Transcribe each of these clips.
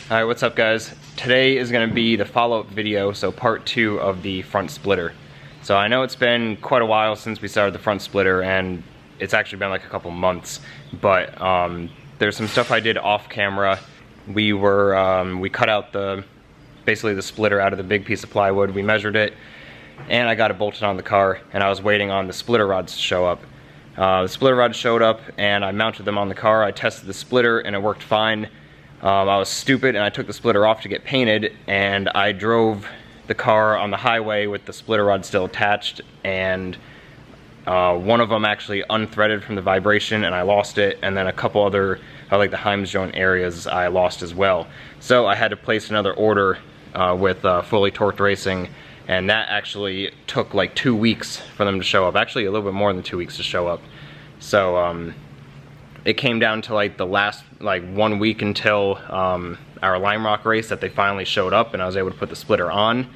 Alright, what's up guys? Today is going to be the follow-up video, so part 2 of the front splitter. So I know it's been quite a while since we started the front splitter, and it's actually been like a couple months, but there's some stuff I did off camera. We cut out basically the splitter out of the big piece of plywood, we measured it, and I got it bolted on the car, and I was waiting on the splitter rods to show up. The splitter rods showed up, and I mounted them on the car. I tested the splitter, and it worked fine. I was stupid and I took the splitter off to get painted, and I drove the car on the highway with the splitter rod still attached, and one of them actually unthreaded from the vibration and I lost it, and then a couple other like the Heims joint areas I lost as well. So I had to place another order with Fully Torqued Racing, and that actually took like 2 weeks for them to show up. Actually a little bit more than 2 weeks to show up. So it came down to like the last 1 week until our Lime Rock race that they finally showed up, and I was able to put the splitter on.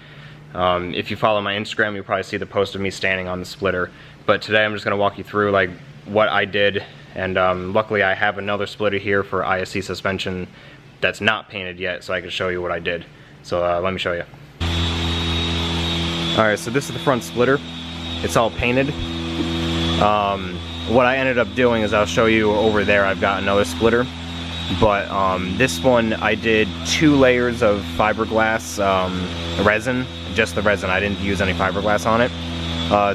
If you follow my Instagram, you'll probably see the post of me standing on the splitter. But today I'm just going to walk you through like what I did, and luckily I have another splitter here for ISC suspension that's not painted yet, so I can show you what I did. So let me show you. Alright, so this is the front splitter. It's all painted. What I ended up doing is I'll show you over there. I've got another splitter, but this one I did 2 layers of fiberglass resin, just the resin. I didn't use any fiberglass on it.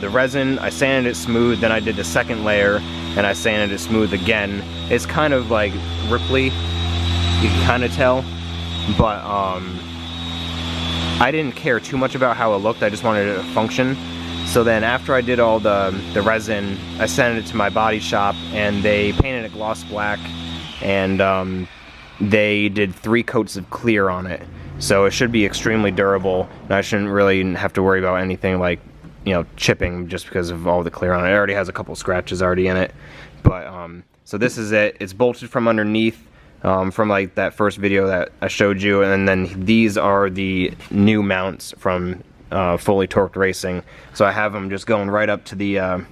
The resin, I sanded it smooth, then I did the second layer and I sanded it smooth again. It's kind of like ripply, you can kind of tell, but I didn't care too much about how it looked. I just wanted it to function. So then after I did all the resin, I sent it to my body shop, and they painted it gloss black, and they did 3 coats of clear on it. So it should be extremely durable, and I shouldn't really have to worry about anything like, you know, chipping just because of all the clear on it. It already has a couple scratches already in it. But so this is it. It's bolted from underneath, from like that first video that I showed you, and then these are the new mounts from Fully Torqued Racing. So I have them just going right up to the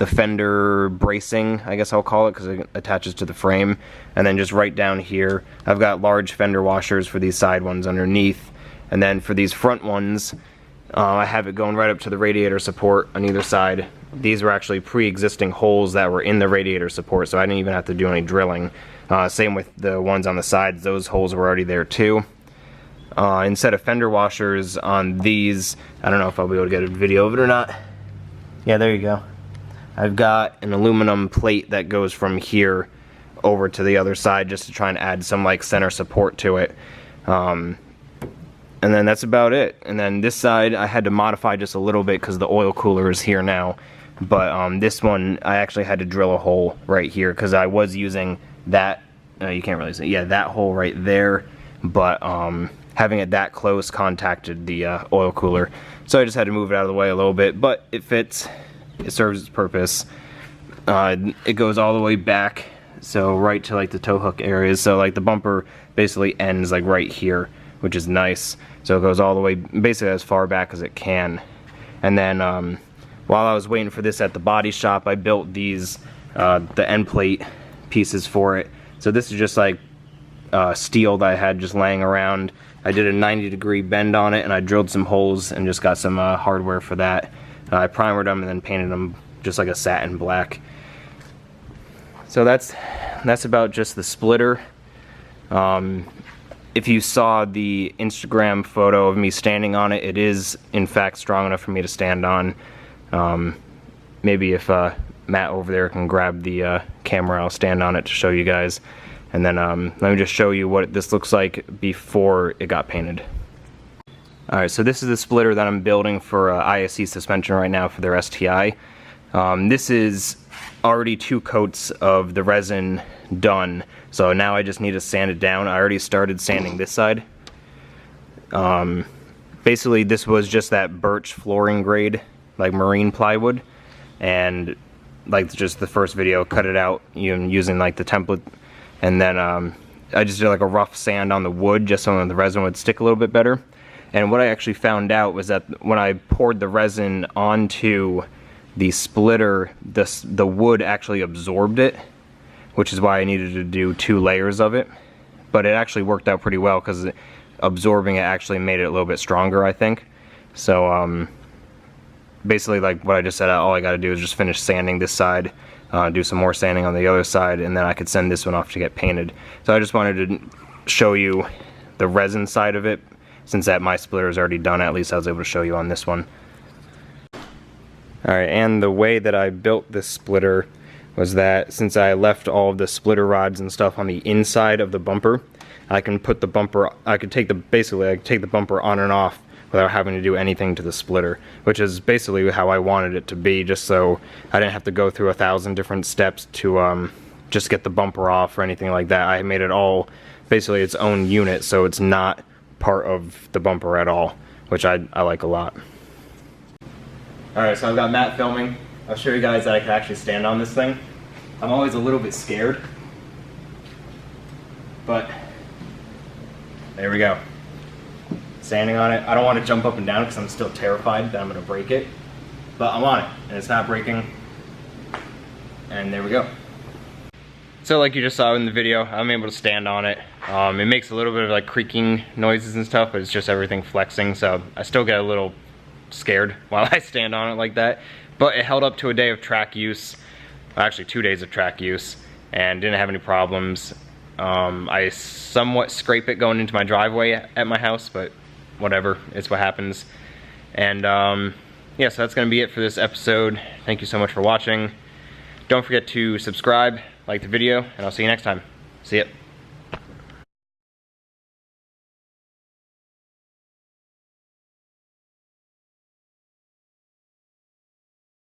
fender bracing, I guess I'll call it, because it attaches to the frame, and then just right down here I've got large fender washers for these side ones underneath, and then for these front ones I have it going right up to the radiator support on either side. These were actually pre-existing holes that were in the radiator support, so I didn't even have to do any drilling. Same with the ones on the sides, those holes were already there too. Instead of fender washers on these, I don't know if I'll be able to get a video of it or not. Yeah, there you go. I've got an aluminum plate that goes from here over to the other side just to try and add some like center support to it. And then that's about it. And then this side I had to modify just a little bit because the oil cooler is here now. But this one I actually had to drill a hole right here because I was using that, you can't really see, yeah, that hole right there. But having it that close contacted the oil cooler, so I just had to move it out of the way a little bit, but it fits, it serves its purpose. It goes all the way back, so right to like the tow hook areas, so like the bumper basically ends like right here, which is nice, so it goes all the way basically as far back as it can. And then while I was waiting for this at the body shop, I built these the end plate pieces for it. So this is just like steel that I had just laying around. I did a 90-degree bend on it, and I drilled some holes and just got some hardware for that. I primered them and then painted them just like a satin black. So that's about just the splitter. If you saw the Instagram photo of me standing on it, it is in fact strong enough for me to stand on. Maybe if Matt over there can grab the camera, I'll stand on it to show you guys. And then let me just show you what this looks like before it got painted. Alright, so this is the splitter that I'm building for ISC suspension right now for their STI. This is already 2 coats of the resin done, so now I just need to sand it down. I already started sanding this side. Basically this was just that birch flooring grade, like marine plywood, and like just the first video, cut it out using like the template. And then I just did like a rough sand on the wood just so the resin would stick a little bit better. And what I actually found out was that when I poured the resin onto the splitter, the wood actually absorbed it, which is why I needed to do 2 layers of it. but it actually worked out pretty well because absorbing it actually made it a little bit stronger, I think. So basically, like what I just said, all I got to do is just finish sanding this side, do some more sanding on the other side, and then I could send this one off to get painted. So I just wanted to show you the resin side of it, since that my splitter is already done. At least I was able to show you on this one. Alright, and the way that I built this splitter was that since I left all of the splitter rods and stuff on the inside of the bumper, I can put the bumper, I could take the bumper on and off without having to do anything to the splitter, which is basically how I wanted it to be, just so I didn't have to go through 1,000 different steps to just get the bumper off or anything like that. I made it all basically its own unit, so it's not part of the bumper at all, which I like a lot. Alright, so I've got Matt filming. I'll show you guys that I can actually stand on this thing. I'm always a little bit scared, but there we go. Standing on it. I don't want to jump up and down because I'm still terrified that I'm going to break it, but I'm on it and it's not breaking, and there we go. So like you just saw in the video, I'm able to stand on it. It makes a little bit of like creaking noises and stuff, but it's just everything flexing, so I still get a little scared while I stand on it like that. But it held up to a day of track use, actually 2 days of track use, and didn't have any problems. I somewhat scrape it going into my driveway at my house, but whatever, it's what happens. And yeah, so that's gonna be it for this episode. Thank you so much for watching. Don't forget to subscribe, like the video, and I'll see you next time. See ya.